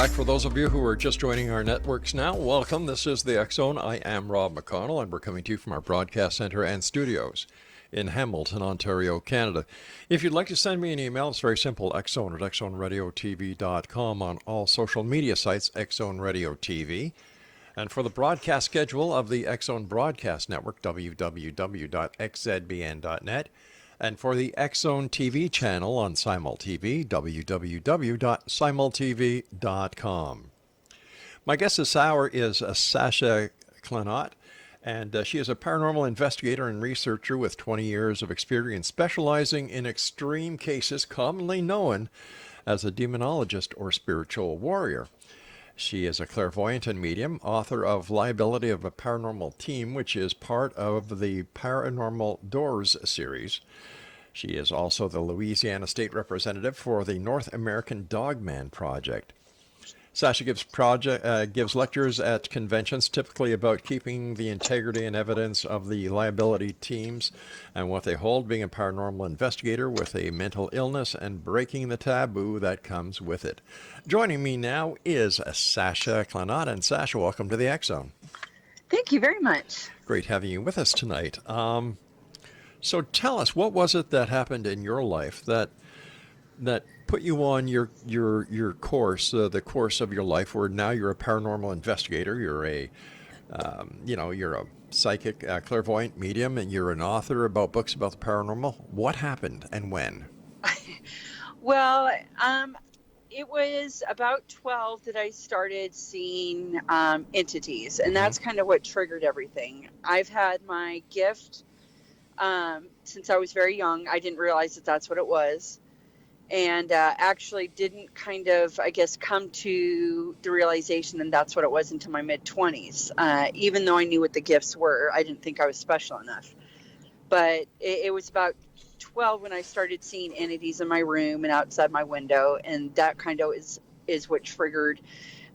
back. For those of you who are just joining our networks now, welcome. This is the X Zone. I am Rob McConnell, and we're coming to you from our broadcast center and studios in Hamilton, Ontario, Canada. If you'd like to send me an email, it's very simple, xzone at xzoneradiotv.com, on all social media sites, X Zone Radio TV. And for the broadcast schedule of the X Zone Broadcast Network, www.xzbn.net. And for the X Zone TV channel on SimulTV, www.simultv.com. My guest this hour is Sasha Klanott, and she is a paranormal investigator and researcher with 20 years of experience specializing in extreme cases commonly known as a demonologist or spiritual warrior. She is a clairvoyant and medium, author of Liability of a Paranormal Team, which is part of the Paranormal Doors series. She is also the Louisiana State Representative for the North American Dogman Project. Sasha gives lectures at conventions, typically about keeping the integrity and evidence of the liability teams and what they hold, being a paranormal investigator with a mental illness and breaking the taboo that comes with it. Joining me now is Sasha Klanott. And Sasha, welcome to the X Zone. Thank you very much. Great having you with us tonight. So tell us, what was it that happened in your life that put you on your course, the course of your life, where now you're a paranormal investigator, you're a you're a psychic, clairvoyant medium, and you're an author about books about the paranormal. What happened and when? Well, it was about 12 that I started seeing entities, and that's kind of what triggered everything. I've had my gift since I was very young. I didn't realize that that's what it was. And actually didn't kind of, I guess, come to the realization that that's what it was until my mid-20s. Even though I knew what the gifts were, I didn't think I was special enough. But it was about 12 when I started seeing entities in my room and outside my window. And that kind of is what triggered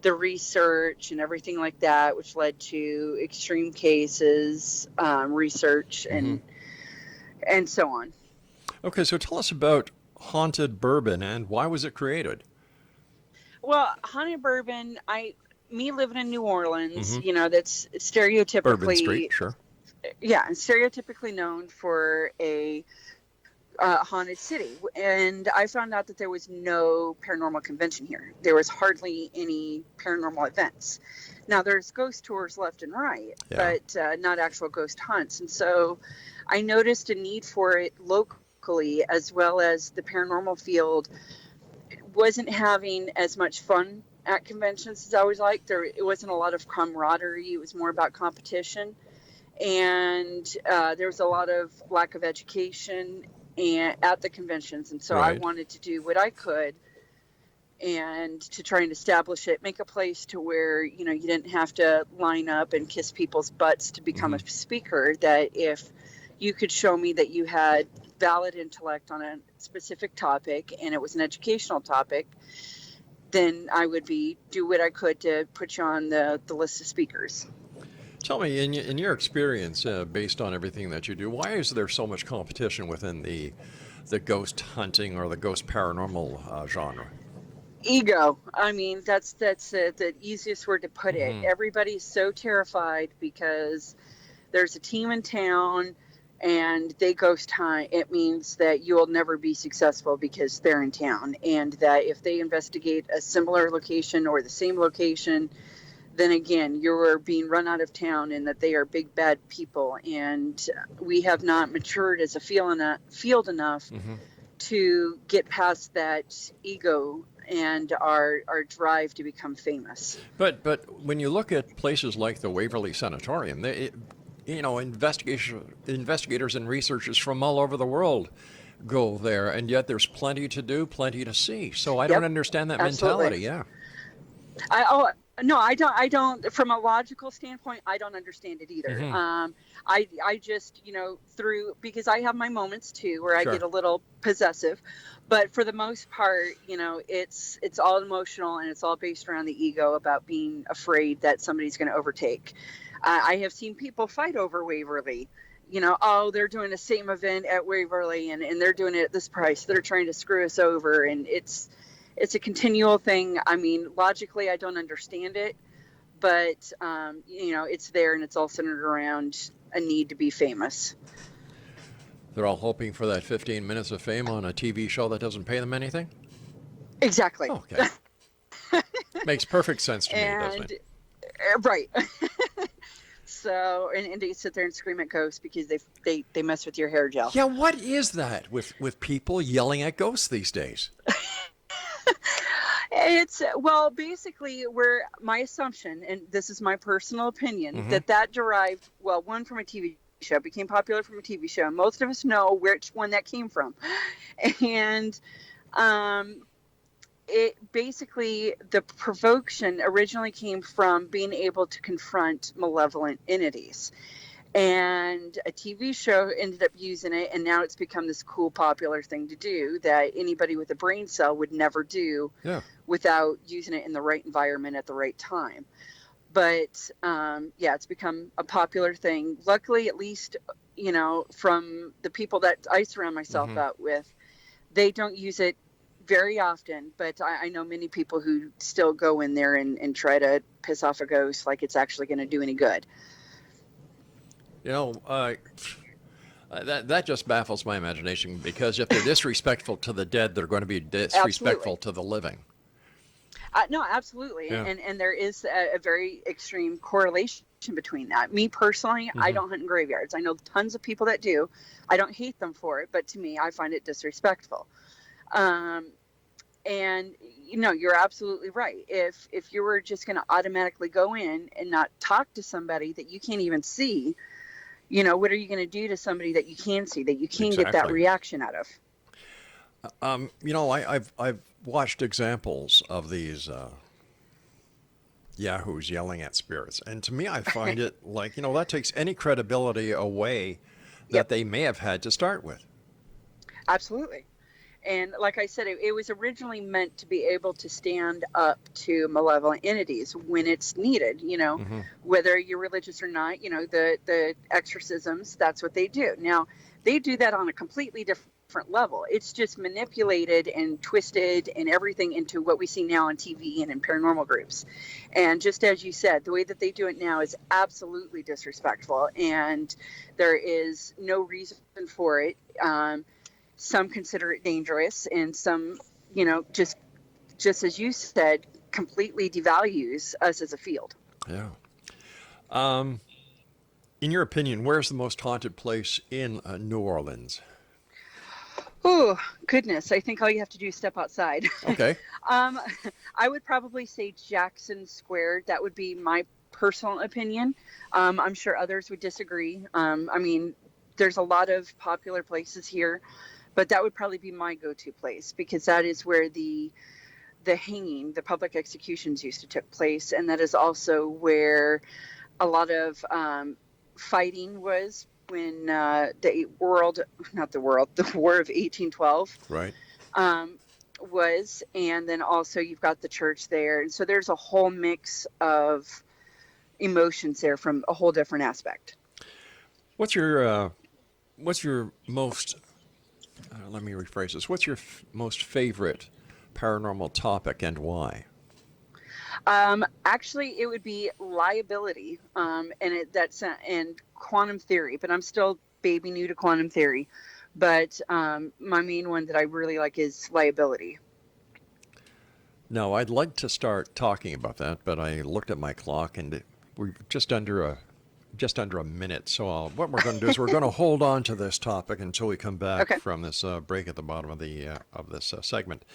the research and everything like that, which led to extreme cases, research, and so on. Okay, so tell us about Haunted Bourbon, and why was it created? Well, Haunted Bourbon, me living in New Orleans, that's stereotypically Bourbon Street, sure. Yeah, stereotypically known for a haunted city. And I found out that there was no paranormal convention here. There was hardly any paranormal events. Now, there's ghost tours left and right, but not actual ghost hunts. And so I noticed a need for it locally, as well as the paranormal field wasn't having as much fun at conventions as I always liked. It wasn't a lot of camaraderie. It was more about competition. And there was a lot of lack of education at the conventions. And so I wanted to do what I could and to try and establish it, make a place to where, you didn't have to line up and kiss people's butts to become a speaker, that if you could show me that you had valid intellect on a specific topic and it was an educational topic, then I would do what I could to put you on the list of speakers. Tell me, in your experience, based on everything that you do, why is there so much competition within the ghost hunting or the ghost paranormal genre? Ego. I mean, that's the easiest word to put it. Everybody's so terrified because there's a team in town and they ghost hunt. It means that you'll never be successful because they're in town, and that if they investigate a similar location or the same location, then again, you're being run out of town, and that they are big bad people. And we have not matured as a field enough to get past that ego and our drive to become famous. But when you look at places like the Waverly Sanatorium, investigators and researchers from all over the world go there, and yet there's plenty to do, plenty to see. So I don't understand that mentality. Yeah. No, I don't. From a logical standpoint, I don't understand it either. I just, because I have my moments too, where I get a little possessive, but for the most part, it's all emotional, and it's all based around the ego about being afraid that somebody's going to overtake. I have seen people fight over Waverly. They're doing the same event at Waverly, and they're doing it at this price. They're trying to screw us over, and it's it's a continual thing. I mean, logically, I don't understand it, but it's there, and it's all centered around a need to be famous. They're all hoping for that 15 minutes of fame on a TV show that doesn't pay them anything? Exactly. Oh, okay. Makes perfect sense to me, And doesn't it? right. So, and they sit there and scream at ghosts because they mess with your hair gel. Yeah, what is that with people yelling at ghosts these days? It's, well, basically, where my assumption, and this is my personal opinion, that derived, well, one, from a TV show, became popular from a TV show. Most of us know which one that came from. And it basically, the provocation originally came from being able to confront malevolent entities. And a TV show ended up using it, and now it's become this cool, popular thing to do that anybody with a brain cell would never do without using it in the right environment at the right time. But it's become a popular thing. Luckily, at least, from the people that I surround myself out with, they don't use it very often. But I know many people who still go in there and try to piss off a ghost like it's actually going to do any good. That just baffles my imagination, because if they're disrespectful to the dead, they're going to be disrespectful to the living. No, absolutely. Yeah. And there is a very extreme correlation between that. Me personally, I don't hunt in graveyards. I know tons of people that do. I don't hate them for it, but to me, I find it disrespectful. And you're absolutely right. If you were just going to automatically go in and not talk to somebody that you can't even see, what are you going to do to somebody that you can see, that you can get that reaction out of? I've watched examples of these yahoos yelling at spirits, and to me, I find it like, that takes any credibility away that they may have had to start with. Absolutely. And like I said, it was originally meant to be able to stand up to malevolent entities when it's needed, whether you're religious or not, the exorcisms, that's what they do. Now, they do that on a completely different level. It's just manipulated and twisted and everything into what we see now on TV and in paranormal groups. And just as you said, the way that they do it now is absolutely disrespectful, and there is no reason for it. Some consider it dangerous, and some, just as you said, completely devalues us as a field. Yeah. In your opinion, where's the most haunted place in New Orleans? Oh, goodness. I think all you have to do is step outside. Okay. I would probably say Jackson Square. That would be my personal opinion. I'm sure others would disagree. There's a lot of popular places here, but that would probably be my go-to place, because that is where the hanging, the public executions used to take place. And that is also where a lot of fighting was when the War of 1812 was. And then also you've got the church there. And so there's a whole mix of emotions there from a whole different aspect. What's your most let me rephrase this. What's your most favorite paranormal topic, and why? Actually, it would be liability, and quantum theory. But I'm still baby new to quantum theory. But my main one that I really like is liability. Now, I'd like to start talking about that, but I looked at my clock, and we're just under a minute. So what we're going to do is we're going to hold on to this topic until we come back from this break at the bottom of this segment.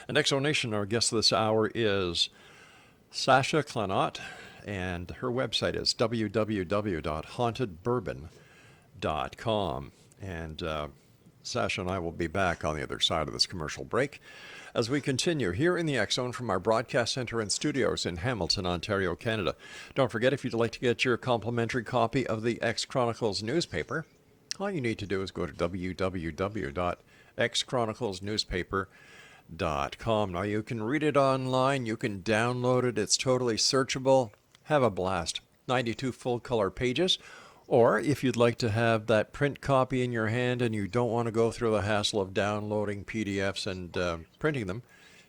And Exonation, our guest this hour is Sasha Klanott, and her website is www.hauntedbourbon.com. And Sasha and I will be back on the other side of this commercial break as we continue here in the X Zone from our broadcast center and studios in Hamilton, Ontario, Canada. Don't forget, if you'd like to get your complimentary copy of the X Chronicles newspaper, all you need to do is go to www.xchroniclesnewspaper.com. Now, you can read it online, you can download it, it's totally searchable. Have a blast. 92 full-color pages. Or if you'd like to have that print copy in your hand and you don't want to go through the hassle of downloading PDFs and printing them,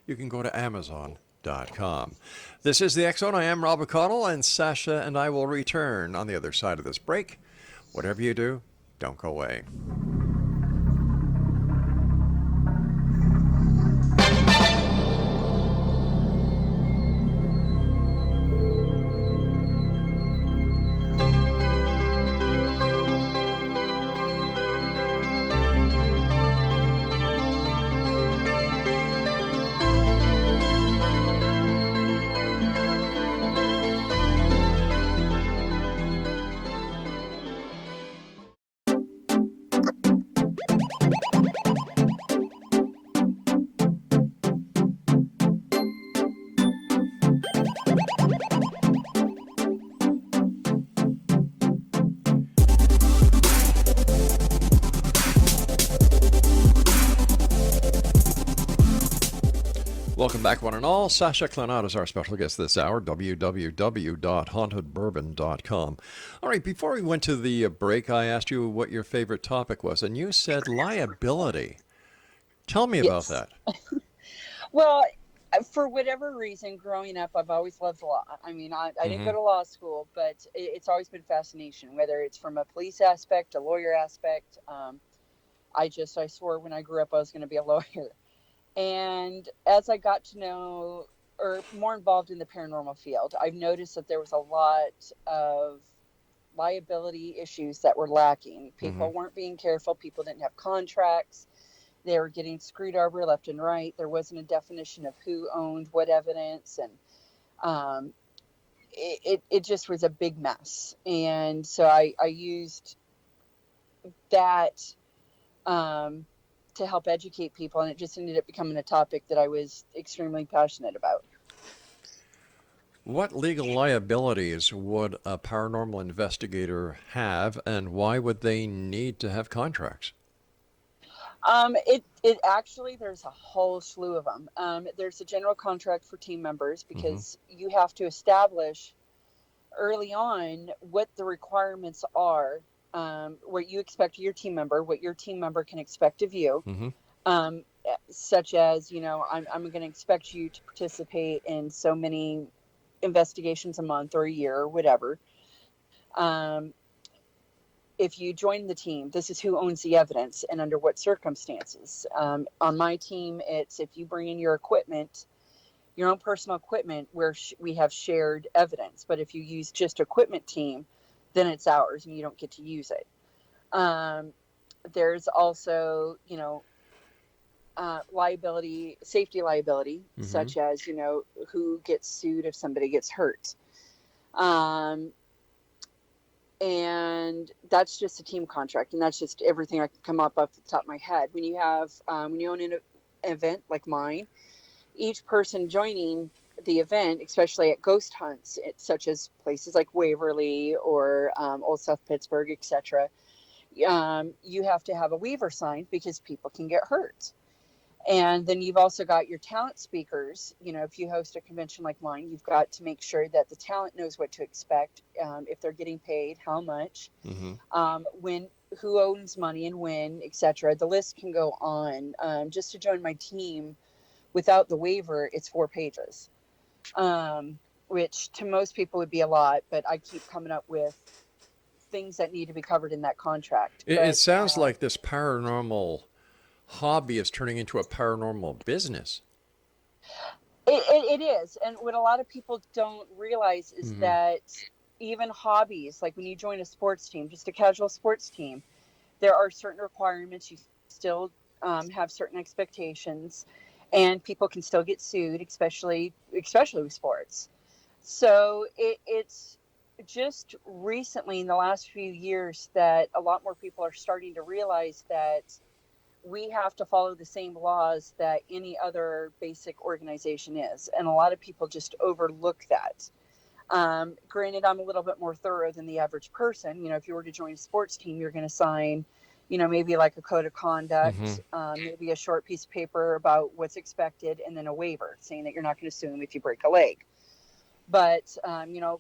you can go to Amazon.com. This is the X Zone. I am Rob McConnell, and Sasha and I will return on the other side of this break. Whatever you do, don't go away. Welcome back, one and all. Sasha Klanott is our special guest this hour, www.hauntedbourbon.com. All right, before we went to the break, I asked you what your favorite topic was, and you said liability. Tell me about that. Well, for whatever reason, growing up, I've always loved law. I mean, I didn't go to law school, but it's always been fascination, whether it's from a police aspect, a lawyer aspect. I swore when I grew up I was going to be a lawyer. And as I got to know, or more involved in the paranormal field, I've noticed that there was a lot of liability issues that were lacking. People weren't being careful. People didn't have contracts. They were getting screwed over left and right. There wasn't a definition of who owned what evidence. And it just was a big mess. And so I used that to help educate people, and it just ended up becoming a topic that I was extremely passionate about. What legal liabilities would a paranormal investigator have, and why would they need to have contracts? It actually, there's a whole slew of them. There's a general contract for team members, because you have to establish early on what the requirements are, what you expect of your team member, what your team member can expect of you, such as, I'm going to expect you to participate in so many investigations a month or a year or whatever. If you join the team, this is who owns the evidence and under what circumstances. On my team, it's if you bring in your equipment, your own personal equipment, where we have shared evidence. But if you use just equipment team, then it's ours and you don't get to use it. There's also, liability, safety liability, such as, who gets sued if somebody gets hurt. And that's just a team contract, and that's just everything I can come up off the top of my head. When you have, when you own an event like mine, each person joining the event, especially at ghost hunts, such as places like Waverly or Old South Pittsburgh, etc., you have to have a waiver signed because people can get hurt. And then you've also got your talent speakers. If you host a convention like mine, you've got to make sure that the talent knows what to expect, if they're getting paid, how much, who owns money and when, etc. The list can go on. Just to join my team, without the waiver, it's 4 pages. Which to most people would be a lot, but I keep coming up with things that need to be covered in that contract. It sounds like this paranormal hobby is turning into a paranormal business. It is. And what a lot of people don't realize is that even hobbies, like when you join a sports team, just a casual sports team, there are certain requirements. You still have certain expectations, and people can still get sued, especially with sports. So it's just recently in the last few years that a lot more people are starting to realize that we have to follow the same laws that any other basic organization is. And a lot of people just overlook that. Granted, I'm a little bit more thorough than the average person. If you were to join a sports team, you're going to sign, maybe like a code of conduct, maybe a short piece of paper about what's expected, and then a waiver saying that you're not going to sue them if you break a leg. But,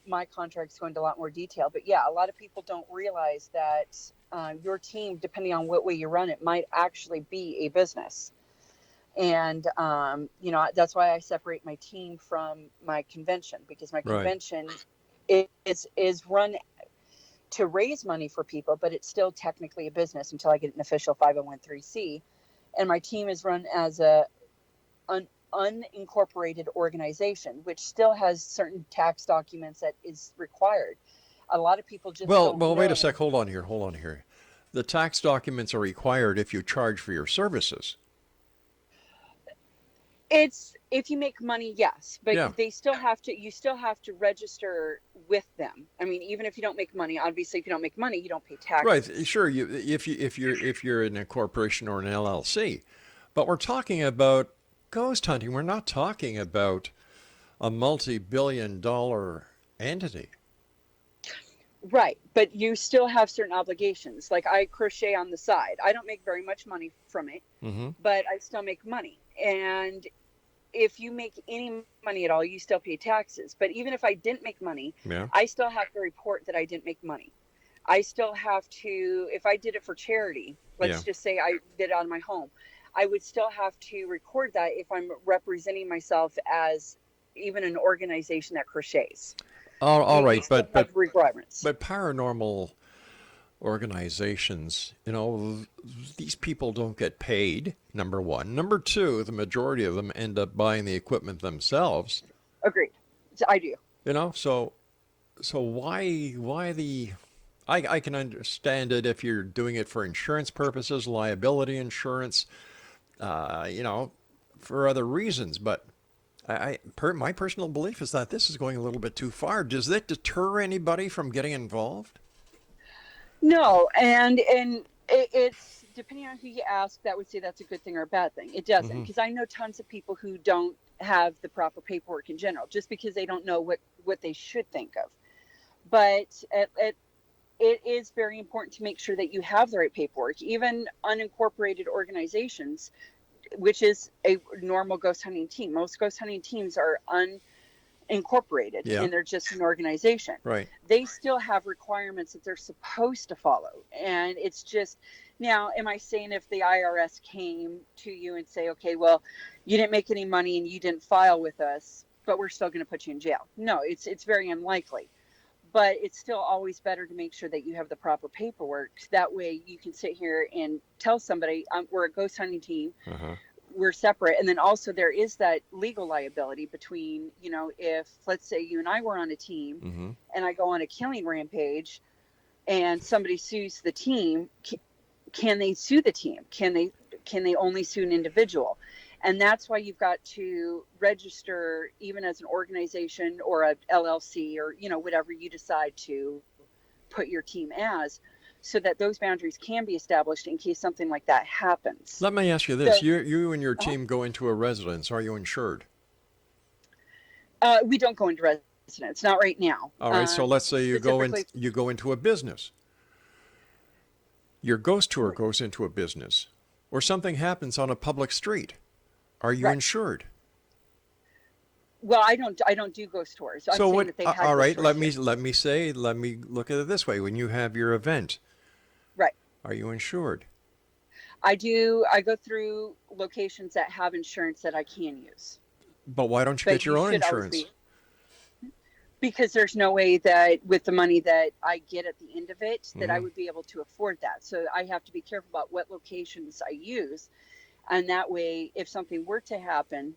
my contracts go into a lot more detail. But yeah, a lot of people don't realize that your team, depending on what way you run it, might actually be a business. And that's why I separate my team from my convention, because my Right. convention is run to raise money for people, but it's still technically a business until I get an official 501(c). And my team is run as an unincorporated organization, which still has certain tax documents that is required. A lot of people just Well, don't well, wait a know. sec. Hold on here. Hold on here. The tax documents are required if you charge for your services. It's if you make money, yes, but Yeah. you still have to register with them. I mean, even if you don't make money, obviously if you don't make money, you don't pay Right. taxes. Sure. If you're in a corporation or an LLC, but we're talking about ghost hunting. We're not talking about a multi-billion-dollar entity. Right, but you still have certain obligations. Like I crochet on the side. I don't make very much money from it, Mm-hmm. but I still make money. And if you make any money at all, you still pay taxes. But even if I didn't make money, Yeah. I still have to report that I didn't make money. I still have to, if I did it for charity, Yeah. let's just say I did it out of my home, I would still have to record that if I'm representing myself as even an organization that crochets. All You right. still have requirements. But paranormal organizations, these people don't get paid, number one. Number two, the majority of them end up buying the equipment themselves. Agreed. I do. So why the I can understand it if you're doing it for insurance purposes, liability insurance, for other reasons, but my personal belief is that this is going a little bit too far. Does that deter anybody from getting involved? No, and it's depending on who you ask, that would say that's a good thing or a bad thing. It doesn't, Mm-hmm. because I know tons of people who don't have the proper paperwork in general, just because they don't know what they should think of. But it is very important to make sure that you have the right paperwork. Even unincorporated organizations, which is a normal ghost hunting team. Most ghost hunting teams are unincorporated, Yeah. and they're just an organization. Right. They still have requirements that they're supposed to follow. And it's just, now, am I saying if the IRS came to you and say, okay, well, you didn't make any money and you didn't file with us, but we're still going to put you in jail? No, it's very unlikely. But it's still always better to make sure that you have the proper paperwork. That way you can sit here and tell somebody, we're a ghost hunting team. Uh-huh. We're separate. And then also there is that legal liability between, if let's say you and I were on a team, Mm-hmm. and I go on a killing rampage and somebody sues the team, can they sue the team? Can they only sue an individual? And that's why you've got to register, even as an organization or a LLC or, whatever you decide to put your team as, so that those boundaries can be established in case something like that happens. Let me ask you this. So, You and your team go into a residence. Are you insured? we don't go into residence, not right now. All right. So let's say you go specifically- into a business. Your ghost tour goes into a business, or something happens on a public street. Are you Right. insured? Well, I don't do ghost tours. I'm So saying what? that they had All right. ghost tours Let me look at it this way. When you have your event, Right. are you insured? I do. I go through locations that have insurance that I can use. But why don't you But get your you own should always insurance? Because there's no way that with the money that I get at the end of it, that I Mhm. would be able to afford that. So I have to be careful about what locations I use. And that way, if something were to happen,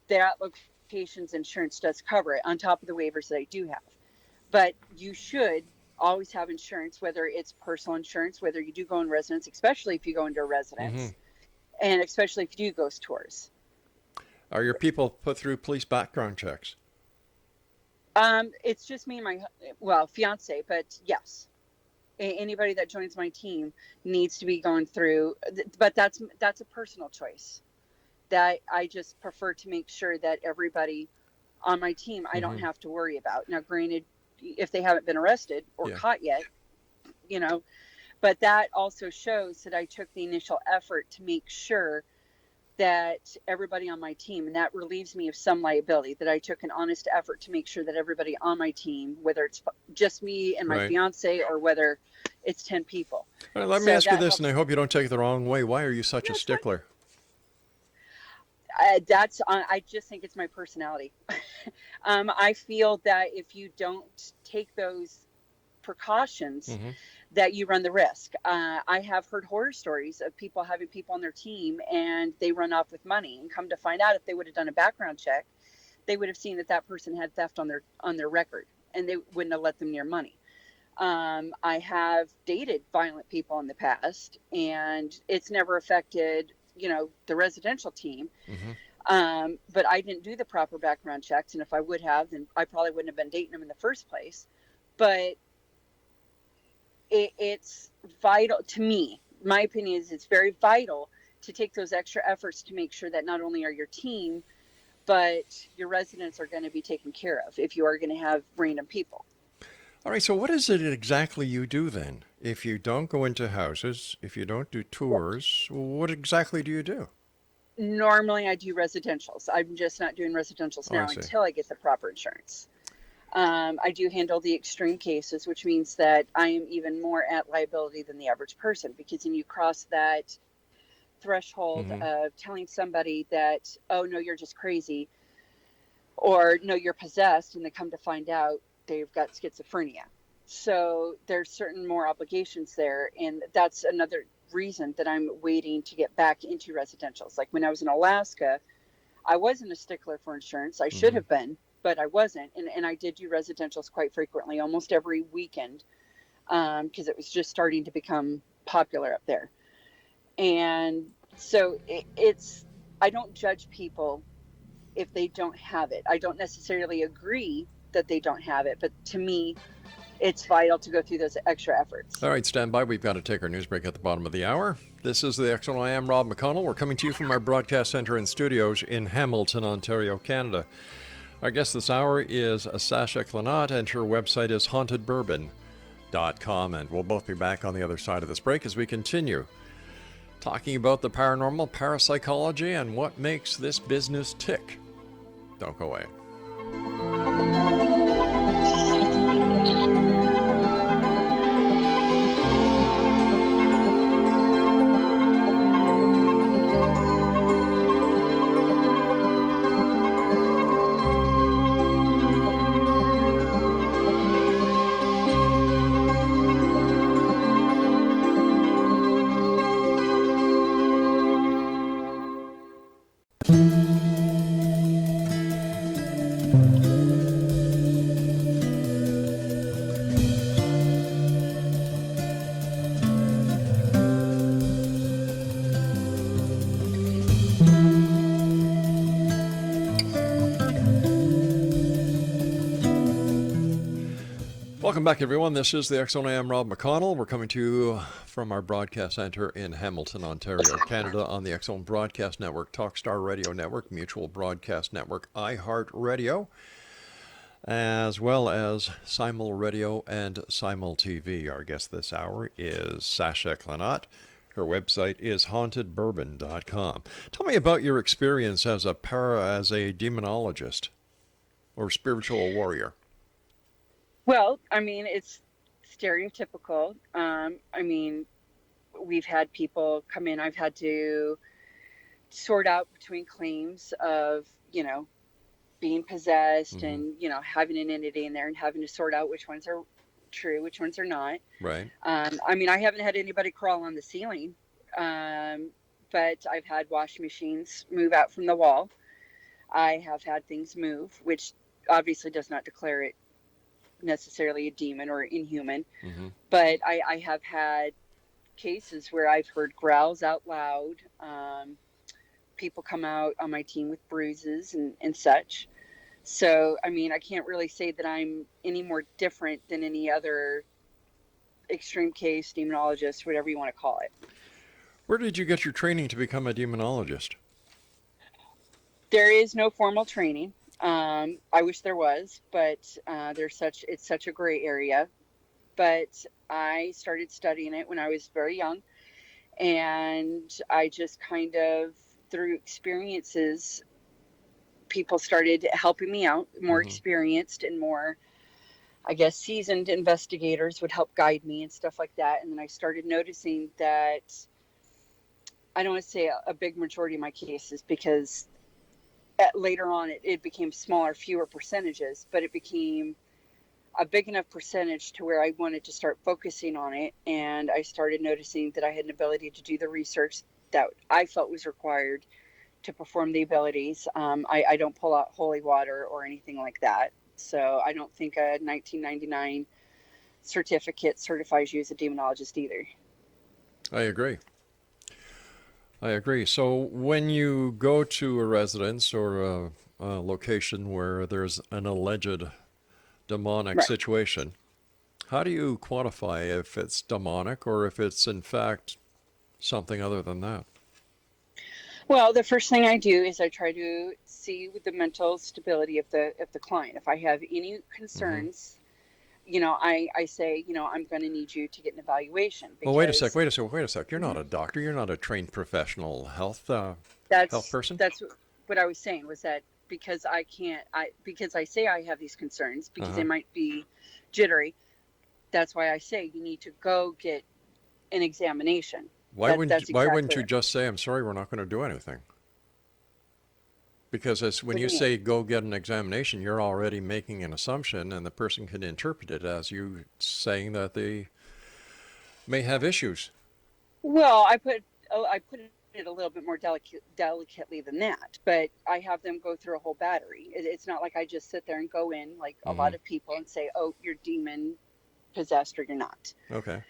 that location's insurance does cover it on top of the waivers that I do have. But you should always have insurance, whether it's personal insurance, whether you do go in residence, especially if you go into a residence, and especially if you do ghost tours. Are your people put through police background checks? It's just me and my fiance, but yes, anybody that joins my team needs to be going through. But that's a personal choice. That I just prefer to make sure that everybody on my team I don't have to worry about. Now, granted, if they haven't been arrested or caught yet, but that also shows that I took the initial effort to make sure that everybody on my team, and that relieves me of some liability, that I took an honest effort to make sure that everybody on my team, whether it's just me and my Right. fiance or whether it's 10 people. All right, let me So ask you that this, helps. and I hope you don't take it the wrong way. Why are you such a No, it's fine. stickler? I just think it's my personality. I feel that if you don't take those precautions, Mm-hmm. that you run the risk. I have heard horror stories of people having people on their team and they run off with money, and come to find out, if they would have done a background check, they would have seen that that person had theft on their record, and they wouldn't have let them near money. I have dated violent people in the past, and it's never affected, the residential team. Mm-hmm. But I didn't do the proper background checks, and if I would have, then I probably wouldn't have been dating them in the first place. But it's vital to me. My opinion is it's very vital to take those extra efforts to make sure that not only are your team, but your residents are going to be taken care of if you are going to have random people. All right, so what is it exactly you do then? If you don't go into houses, if you don't do tours, what exactly do you do? Normally I do residentials. I'm just not doing residentials Oh, I now see. until I get the proper insurance. I do handle the extreme cases, which means that I am even more at liability than the average person, because then you cross that threshold Mm-hmm. of telling somebody that, oh, no, you're just crazy, or no, you're possessed, and they come to find out they've got schizophrenia. So there's certain more obligations there, and that's another reason that I'm waiting to get back into residentials. Like when I was in Alaska, I wasn't a stickler for insurance. I should Mm-hmm. have been, but I wasn't. And I did do residentials quite frequently, almost every weekend, because it was just starting to become popular up there. And so I don't judge people if they don't have it. I don't necessarily agree that they don't have it, but to me, it's vital to go through those extra efforts. All right, stand by. We've got to take our news break at the bottom of the hour. This is the Excellent. I am Rob McConnell. We're coming to you from our broadcast center and studios in Hamilton, Ontario, Canada. Our guest this hour is Sasha Klanott, and her website is hauntedbourbon.com. And we'll both be back on the other side of this break as we continue talking about the paranormal, parapsychology, and what makes this business tick. Don't go away. Welcome back, everyone. This is the Excellent. I am Rob McConnell. We're coming to you from our broadcast center in Hamilton, Ontario, Canada, on the Excellent Broadcast Network, Talkstar Radio Network, Mutual Broadcast Network, iHeartRadio, as well as Simul Radio and Simul TV. Our guest this hour is Sasha Klanott. Her website is hauntedbourbon.com. Tell me about your experience as a demonologist or spiritual warrior. Well, I mean, it's stereotypical. I mean, we've had people come in. I've had to sort out between claims of, being possessed Mm-hmm. and, having an entity in there, and having to sort out which ones are true, which ones are not. Right. I mean, I haven't had anybody crawl on the ceiling, but I've had washing machines move out from the wall. I have had things move, which obviously does not declare it necessarily a demon or inhuman. Mm-hmm. But I have had cases where I've heard growls out loud. People come out on my team with bruises and such. So, I mean, I can't really say that I'm any more different than any other extreme case demonologist, whatever you want to call it. Where did you get your training to become a demonologist? There is no formal training. I wish there was, but it's such a gray area. But I started studying it when I was very young, and I just kind of, through experiences, people started helping me out. More Mm-hmm. experienced and more, I guess, seasoned investigators would help guide me and stuff like that. And then I started noticing that, I don't want to say a big majority of my cases, because later on, it became smaller, fewer percentages, but it became a big enough percentage to where I wanted to start focusing on it. And I started noticing that I had an ability to do the research that I felt was required to perform the abilities. I don't pull out holy water or anything like that. So I don't think a 1999 certificate certifies you as a demonologist either. I agree. I agree. So when you go to a residence or a location where there's an alleged demonic Right. situation, how do you quantify if it's demonic or if it's in fact something other than that? Well, the first thing I do is I try to see with the mental stability of the client. If I have any Hmm. concerns, I say, I'm going to need you to get an evaluation Well, wait a sec, because wait a sec, wait a sec. You're not Mhm. a doctor. You're not a trained professional health that's person. that's what I was saying was that because because I say I have these concerns Uh because they huh. might be jittery. That's why I say you need to go get an examination. That's Why wouldn't exactly you it. just say, "I'm sorry, we're not going to do anything"? Because when What do you you mean? say go get an examination, you're already making an assumption, and the person can interpret it as you saying that they may have issues. Well, I put it a little bit more delicately than that, but I have them go through a whole battery. It's not like I just sit there and go in like a Hmm. lot of people and say, "Oh, you're demon possessed or you're not." Okay.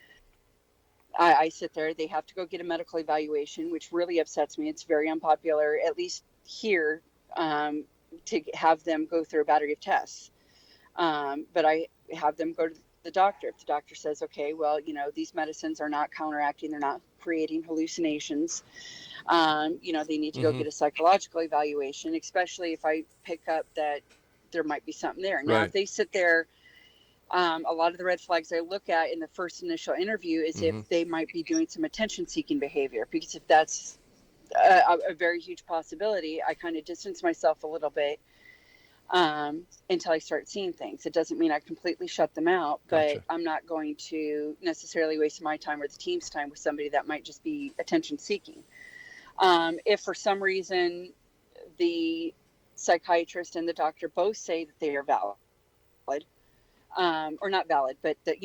I sit there. They have to go get a medical evaluation, which really upsets me. It's very unpopular, at least here, um, to have them go through a battery of tests. But I have them go to the doctor. If the doctor says, okay, well, these medicines are not counteracting, they're not creating hallucinations, they need to go Hmm. get a psychological evaluation, especially if I pick up that there might be something there. Now, if Right. they sit there, a lot of the red flags I look at in the first initial interview is if Hmm. they might be doing some attention seeking behavior, because if that's a very huge possibility, I kind of distance myself a little bit until I start seeing things. It doesn't mean I completely shut them out, but Gotcha. I'm not going to necessarily waste my time or the team's time with somebody that might just be attention seeking. If for some reason the psychiatrist and the doctor both say that they are valid, or not valid, but that,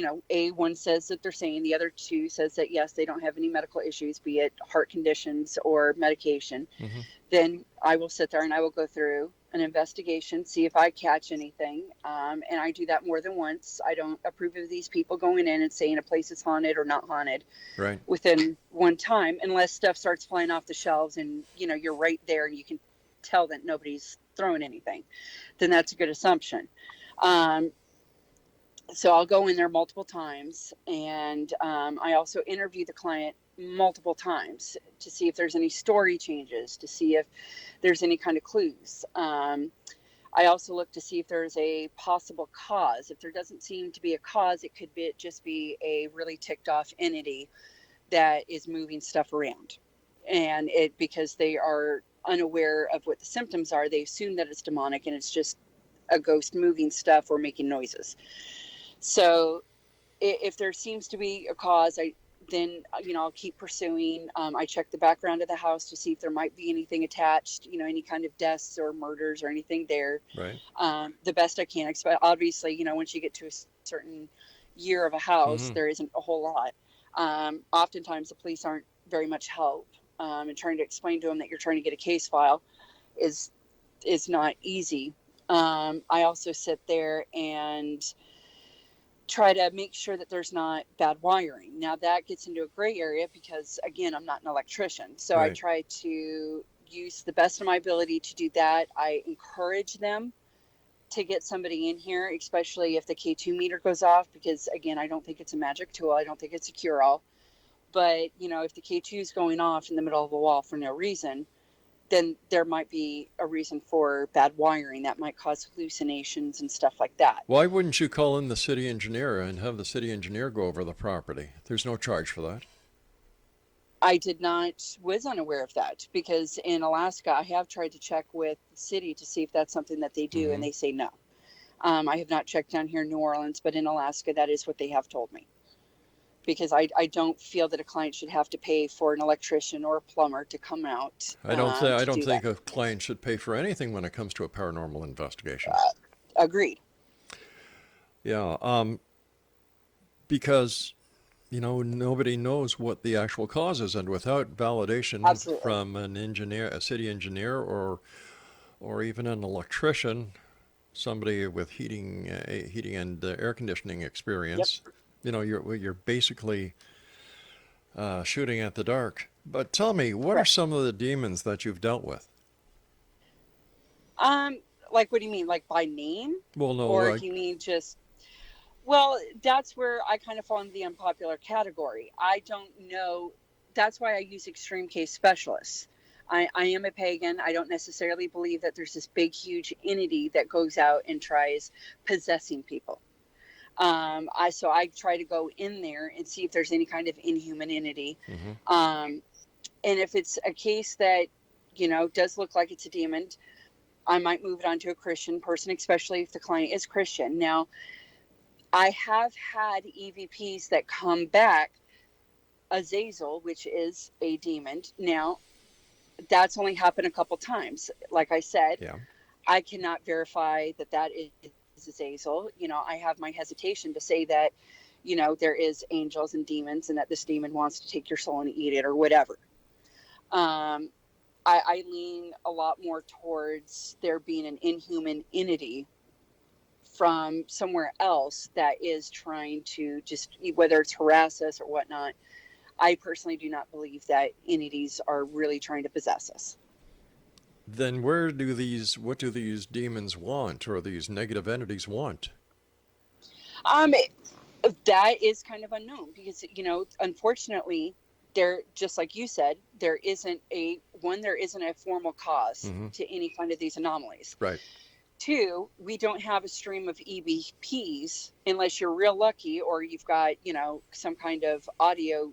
one says that they're sane, the other two says that yes, they don't have any medical issues, be it heart conditions or medication, Hmm. then I will sit there and I will go through an investigation, see if I catch anything. And I do that more than once. I don't approve of these people going in and saying a place is haunted or not haunted Right. within one time, unless stuff starts flying off the shelves and you're right there and you can tell that nobody's throwing anything. Then that's a good assumption. Um, so I'll go in there multiple times, and I also interview the client multiple times to see if there's any story changes, to see if there's any kind of clues. I also look to see if there's a possible cause. If there doesn't seem to be a cause, it could just be a really ticked off entity that is moving stuff around, and it because they are unaware of what the symptoms are, they assume that it's demonic and it's just a ghost moving stuff or making noises. So if there seems to be a cause, then I'll keep pursuing. I check the background of the house to see if there might be anything attached, any kind of deaths or murders or anything there. Right. The best I can. Obviously, once you get to a certain year of a house, Hmm. there isn't a whole lot. Oftentimes, the police aren't very much help, and trying to explain to them that you're trying to get a case file is not easy. I also sit there and try to make sure that there's not bad wiring. Now that gets into a gray area because again, I'm not an electrician. So I Right. try to use the best of my ability to do that. I encourage them to get somebody in here, especially if the K2 meter goes off, because again, I don't think it's a magic tool. I don't think it's a cure all. But, if the K2 is going off in the middle of the wall for no reason, then there might be a reason for bad wiring that might cause hallucinations and stuff like that. Why wouldn't you call in the city engineer and have the city engineer go over the property? There's no charge for that. I was unaware of that because in Alaska, I have tried to check with the city to see if that's something that they do, and Hmm. they say no. I have not checked down here in New Orleans, but in Alaska, that is what they have told me because I don't feel that a client should have to pay for an electrician or a plumber to come out I don't to do think that. a client should pay for anything when it comes to a paranormal investigation. Agreed. Yeah, because nobody knows what the actual cause is, and without validation Absolutely. from an engineer, a city engineer, or even an electrician, somebody with heating and air conditioning experience, you're basically shooting at the dark. But tell me, what are Correct. some of the demons that you've dealt with? Like, what do you mean? Like by name? Well, no, Or like, do you mean just, well, that's where I kind of fall into the unpopular category. I don't know. That's why I use extreme case specialists. I am a pagan. I don't necessarily believe that there's this big, huge entity that goes out and tries possessing people. I try to go in there and see if there's any kind of inhuman entity. And if it's a case that, does look like it's a demon, I might move it on to a Christian person, especially if the client is Christian. Now, I have had EVPs that come back, Azazel, which is a demon. Now, that's only happened a couple times. Like I said, yeah. I cannot verify that is Azazel. I have my hesitation to say that, there is angels and demons and that this demon wants to take your soul and eat it or whatever. I lean a lot more towards there being an inhuman entity from somewhere else that is trying to just, whether it's harass us or whatnot. I personally do not believe that entities are really trying to possess us. Then what do these demons want, or these negative entities want? That is kind of unknown because, unfortunately, there, just like you said, there isn't a formal cause to any kind of these anomalies. Right. 2, we don't have a stream of EVPs unless you're real lucky or you've got, some kind of audio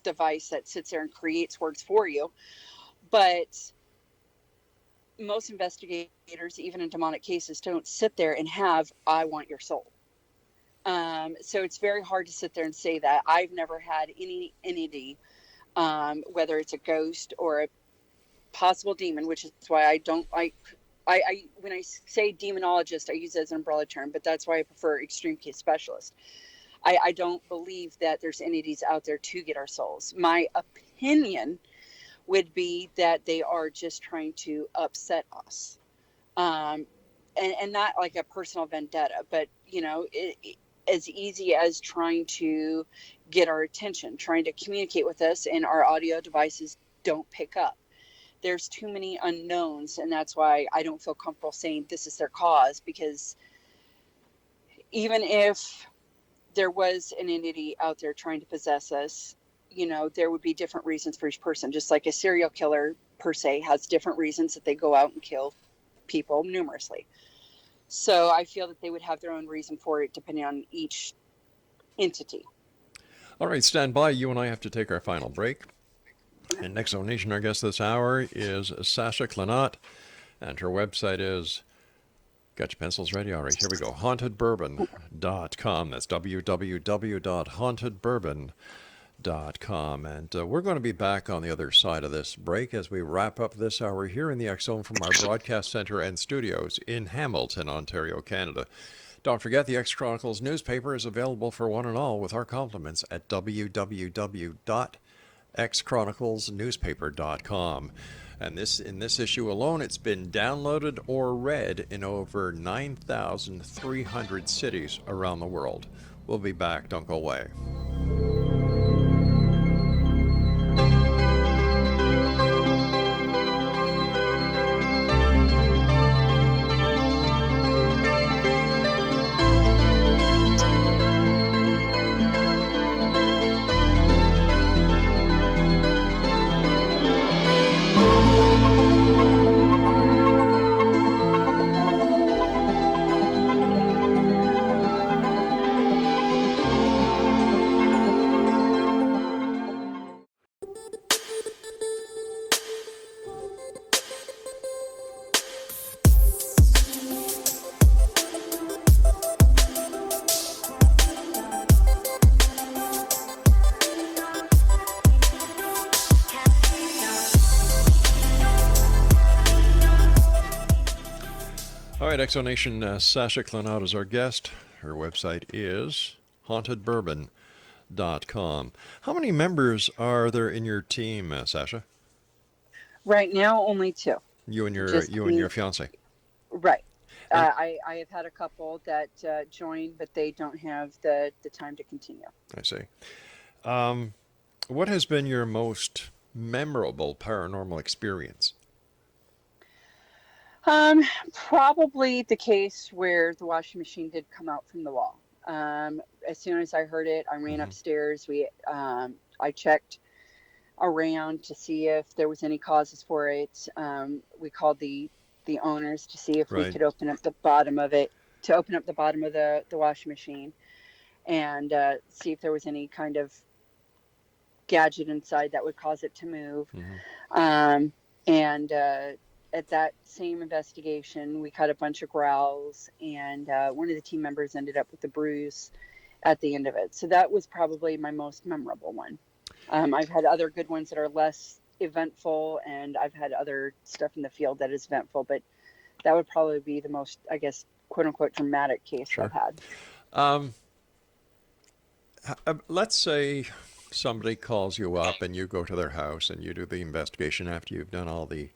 device that sits there and creates words for you. But most investigators, even in demonic cases, don't sit there and have, I want your soul. So it's very hard to sit there and say that. I've never had any entity, whether it's a ghost or a possible demon, which is why I don't like, when I say demonologist, I use it as an umbrella term, but that's why I prefer extreme case specialist. I don't believe that there's entities out there to get our souls. My opinion would be that they are just trying to upset us. And not like a personal vendetta, but, as easy as trying to get our attention, trying to communicate with us, and our audio devices don't pick up. There's too many unknowns, and that's why I don't feel comfortable saying this is their cause, because even if there was an entity out there trying to possess us, there would be different reasons for each person, just like a serial killer per se has different reasons that they go out and kill people numerously. So I feel that they would have their own reason for it depending on each entity. All right, stand by. You and I have to take our final break. And next donation, our guest this hour is Sasha Klanott, and her website is, got your pencils ready? All right, here we go, hauntedbourbon.com. That's www.hauntedbourbon.com. And we're going to be back on the other side of this break as we wrap up this hour here in the X-Zone from our broadcast center and studios in Hamilton, Ontario, Canada. Don't forget, the X-Chronicles newspaper is available for one and all with our compliments at www.xchroniclesnewspaper.com. And in this issue alone, it's been downloaded or read in over 9,300 cities around the world. We'll be back. Don't go away. right, Exonation, Sasha Klanott is our guest. Her website is hauntedbourbon.com. How many members are there in your team, Sasha? Right now, only two. You and your Just you and your fiance. right. And I have had a couple that joined, but they don't have the time to continue. I see. What has been your most memorable paranormal experience? Probably the case where the washing machine did come out from the wall. As soon as I heard it, I ran Mm-hmm. upstairs. I checked around to see if there was any causes for it. We called the owners to see if we Right. could open up the bottom of it, to open up the bottom of the washing machine, and see if there was any kind of gadget inside that would cause it to move. Mm-hmm. And at that same investigation, we caught a bunch of growls, and one of the team members ended up with a bruise at the end of it. So that was probably my most memorable one. I've had other good ones that are less eventful, and I've had other stuff in the field that is eventful, but that would probably be the most, I guess, quote unquote, dramatic case Sure. I've had. Let's say somebody calls you up and you go to their house and you do the investigation after you've done all the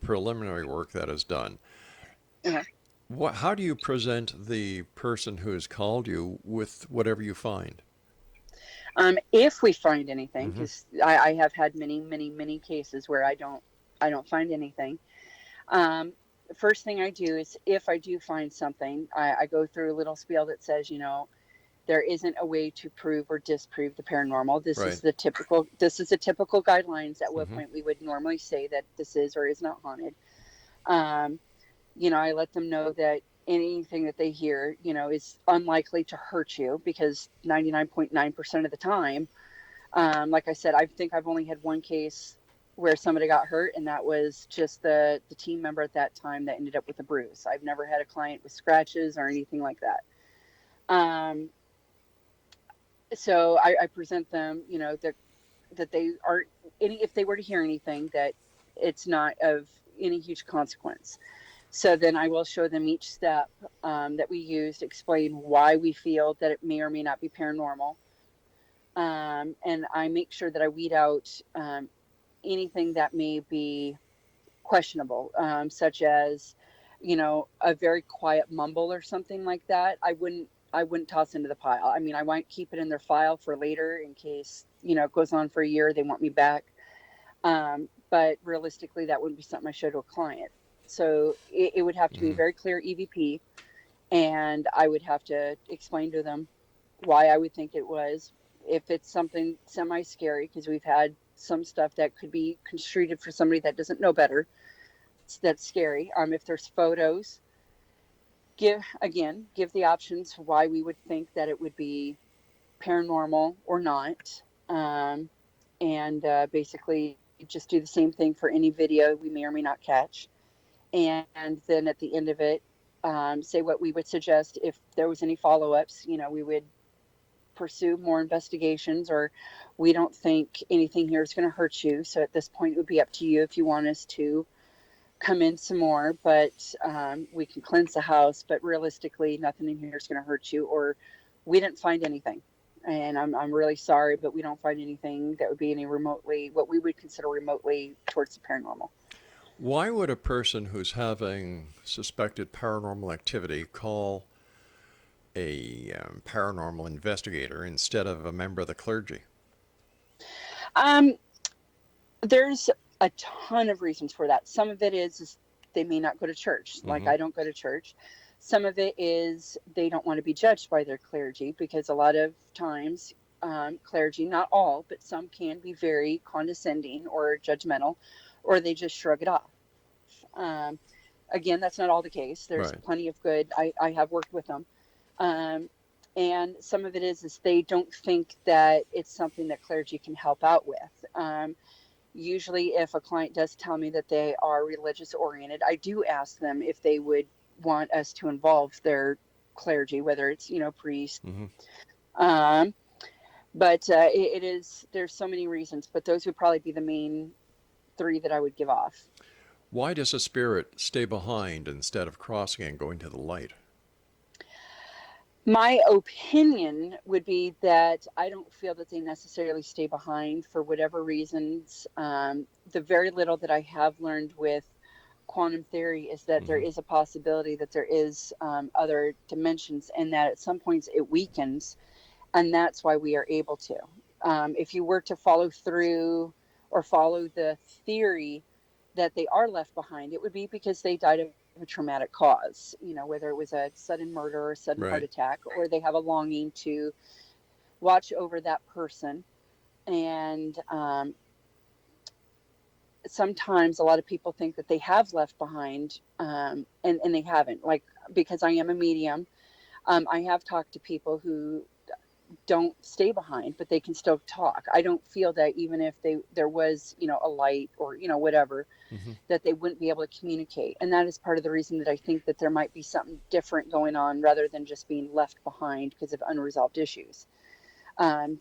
preliminary work that is done. Uh-huh. How do you present the person who has called you with whatever you find? If we find anything, Mm-hmm. because I have had many cases where I don't find anything. The first thing I do is, if I do find something, I go through a little spiel that says, there isn't a way to prove or disprove the paranormal. This Right. is the typical guidelines at what Mm-hmm. point we would normally say that this is or is not haunted. I let them know that anything that they hear, is unlikely to hurt you, because 99.9% of the time, like I said, I think I've only had one case where somebody got hurt, and that was just the team member at that time that ended up with a bruise. I've never had a client with scratches or anything like that. So I present them, that they aren't if they were to hear anything, that it's not of any huge consequence. So then I will show them each step that we used, explain why we feel that it may or may not be paranormal. And I make sure that I weed out anything that may be questionable, such as, a very quiet mumble or something like that. I wouldn't toss into the pile. I mean, I might keep it in their file for later in case, it goes on for a year, they want me back. But realistically, that wouldn't be something I show to a client. So it would have to be a very clear EVP, and I would have to explain to them why I would think it was. If it's something semi-scary, because we've had some stuff that could be construed for somebody that doesn't know better, that's scary. If there's photos, give the options why we would think that it would be paranormal or not, and basically just do the same thing for any video we may or may not catch. And then at the end of it, say what we would suggest if there was any follow-ups. We would pursue more investigations, or we don't think anything here is going to hurt you. So at this point, it would be up to you if you want us to come in some more, but we can cleanse the house. But realistically, nothing in here is going to hurt you, or we didn't find anything. And I'm really sorry, but we don't find anything that would be any remotely, what we would consider remotely towards the paranormal. Why would a person who's having suspected paranormal activity call a paranormal investigator instead of a member of the clergy? There's a ton of reasons for that. Some of it is they may not go to church. Like, I don't go to church. Some of it is they don't want to be judged by their clergy, because a lot of times clergy, not all, but some, can be very condescending or judgmental, or they just shrug it off. Again, that's not all the case. There's Right. plenty of good. I have worked with them. And some of it is they don't think that it's something that clergy can help out with. Usually if a client does tell me that they are religious oriented, I do ask them if they would want us to involve their clergy, whether it's, priest. But it is, there's so many reasons, but those would probably be the main three that I would give off. Why does a spirit stay behind instead of crossing and going to the light? My opinion would be that I don't feel that they necessarily stay behind for whatever reasons. The very little that I have learned with quantum theory is that there Hmm. is a possibility that there is other dimensions, and that at some points it weakens, and that's why we are able to. If you were to follow through or follow the theory that they are left behind, it would be because they died of a traumatic cause, whether it was a sudden murder or a sudden heart Right. attack, or they have a longing to watch over that person. And sometimes a lot of people think that they have left behind, and they haven't. Like, because I am a medium, I have talked to people who don't stay behind, but they can still talk. I don't feel that even if there was, a light or, whatever, Hmm. that they wouldn't be able to communicate. And that is part of the reason that I think that there might be something different going on rather than just being left behind because of unresolved issues.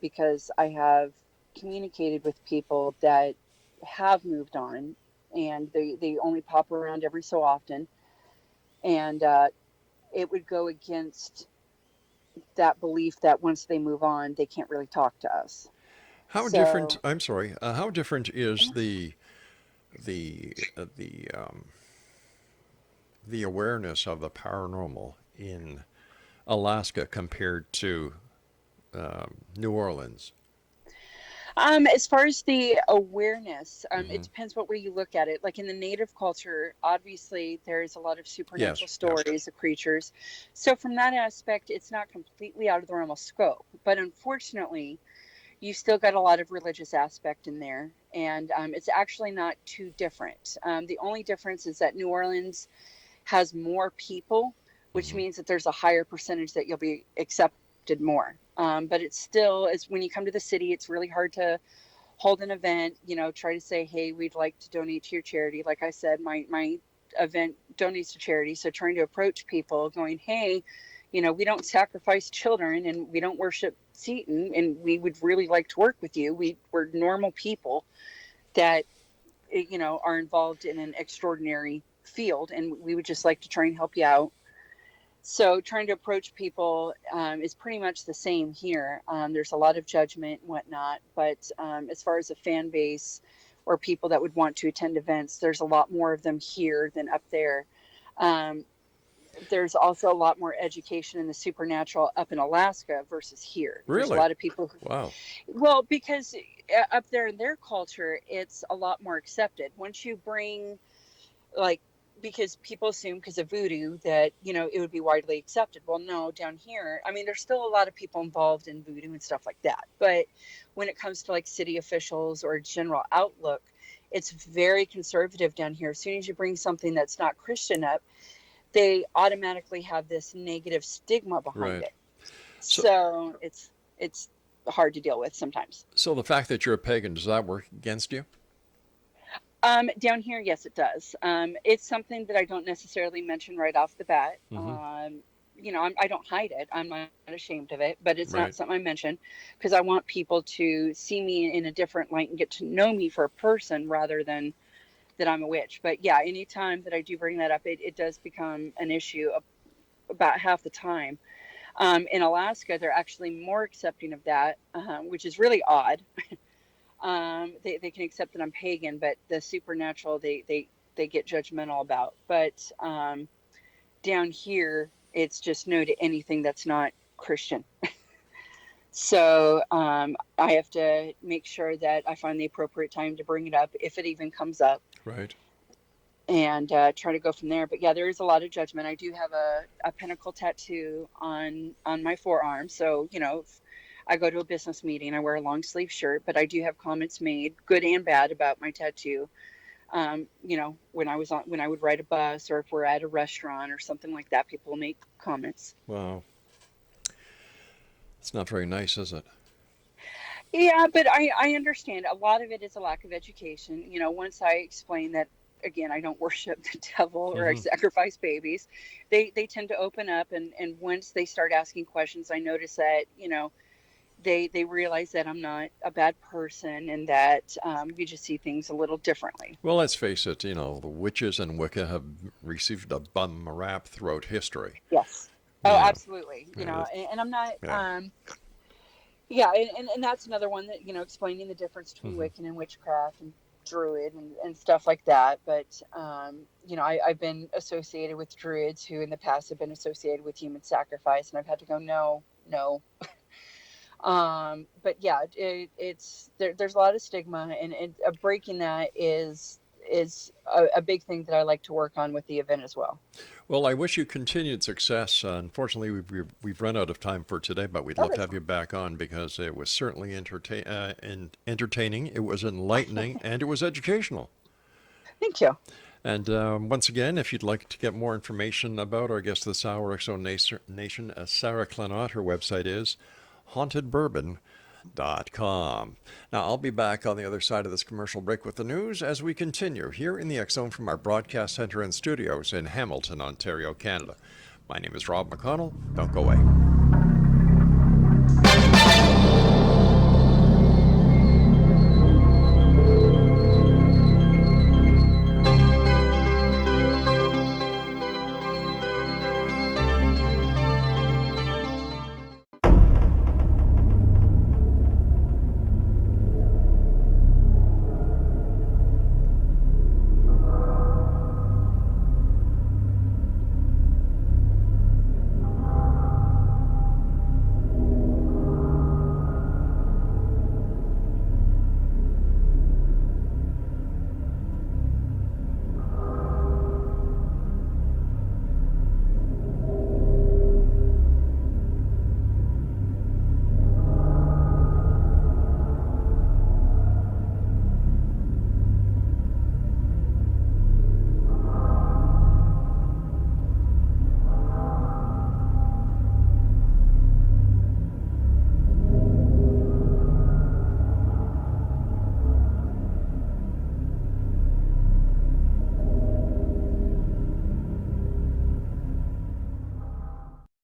Because I have communicated with people that have moved on, and they only pop around every so often. And it would go against that belief that once they move on, they can't really talk to us. How different? So, I'm sorry. How different is the the awareness of the paranormal in Alaska compared to New Orleans? as far as the awareness, it Hmm. depends what way you look at it. Like in the native culture, obviously there's a lot of supernatural Yes. Yeah. stories of creatures. So from that aspect, it's not completely out of the realm of scope. But unfortunately, you still got a lot of religious aspect in there, and it's actually not too different. The only difference is that New Orleans has more people, which Hmm. means that there's a higher percentage that you'll be accepted more. But it's still, as when you come to the city, it's really hard to hold an event, try to say, hey, we'd like to donate to your charity. Like I said, my event donates to charity. So trying to approach people going, hey, we don't sacrifice children and we don't worship Satan, and we would really like to work with you. We're normal people that, are involved in an extraordinary field, and we would just like to try and help you out. So trying to approach people is pretty much the same here. There's a lot of judgment and whatnot, but as far as a fan base or people that would want to attend events, there's a lot more of them here than up there. Um, there's also a lot more education in the supernatural up in Alaska versus here. There's a Really? lot of people who, Wow. well, because up there in their culture, it's a lot more accepted. Once you bring, like, because people assume because of voodoo that, it would be widely accepted. Well, no, down here, I mean, there's still a lot of people involved in voodoo and stuff like that. But when it comes to like city officials or general outlook, it's very conservative down here. As soon as you bring something that's not Christian up, they automatically have this negative stigma behind Right. it. So, So it's hard to deal with sometimes. so the fact that you're a pagan, does that work against you? Down here, yes, it does. It's something that I don't necessarily mention right off the bat. Hmm. I don't hide it. I'm not ashamed of it, but it's not Right. something I mention because I want people to see me in a different light and get to know me for a person rather than that I'm a witch. But yeah, anytime that I do bring that up, it does become an issue about half the time. In Alaska, they're actually more accepting of that, which is really odd. They can accept that I'm pagan, but the supernatural they get judgmental about. But down here, it's just no to anything that's not Christian. So I have to make sure that I find the appropriate time to bring it up, if it even comes up, Right. and try to go from there. But yeah, there is a lot of judgment. I do have a pentacle tattoo on my forearm, so if I go to a business meeting, I wear a long sleeve shirt, but I do have comments made, good and bad, about my tattoo. When I would ride a bus, or if we're at a restaurant or something like that, people will make comments. Wow. It's not very nice, is it? Yeah, but I understand. A lot of it is a lack of education. Once I explain that, again, I don't worship the devil or I Hmm. sacrifice babies, they tend to open up. And once they start asking questions, I notice that, they realize that I'm not a bad person, and that you just see things a little differently. Well, let's face it, the witches and Wicca have received a bum rap throughout history. Yes. Oh, Yeah, absolutely. yeah, And I'm not. yeah. Yeah, and that's another one that, explaining the difference between Hmm. Wiccan and witchcraft and Druid and stuff like that. But I've been associated with Druids who in the past have been associated with human sacrifice, and I've had to go, no, no. But yeah, there's a lot of stigma, and breaking that is a big thing that I like to work on with the event as well. Well, I wish you continued success. Unfortunately, we've run out of time for today, but we'd Oh, love to that's have you back on because it was certainly entertaining, it was enlightening, and it was educational. Thank you. And once again, if you'd like to get more information about our guest this hour, XO Nation, Sarah Klanott, her website is hauntedbourbon.com. Now, I'll be back on the other side of this commercial break with the news as we continue here in the X Zone from our broadcast center and studios in Hamilton, Ontario, Canada. My name is Rob McConnell. Don't go away.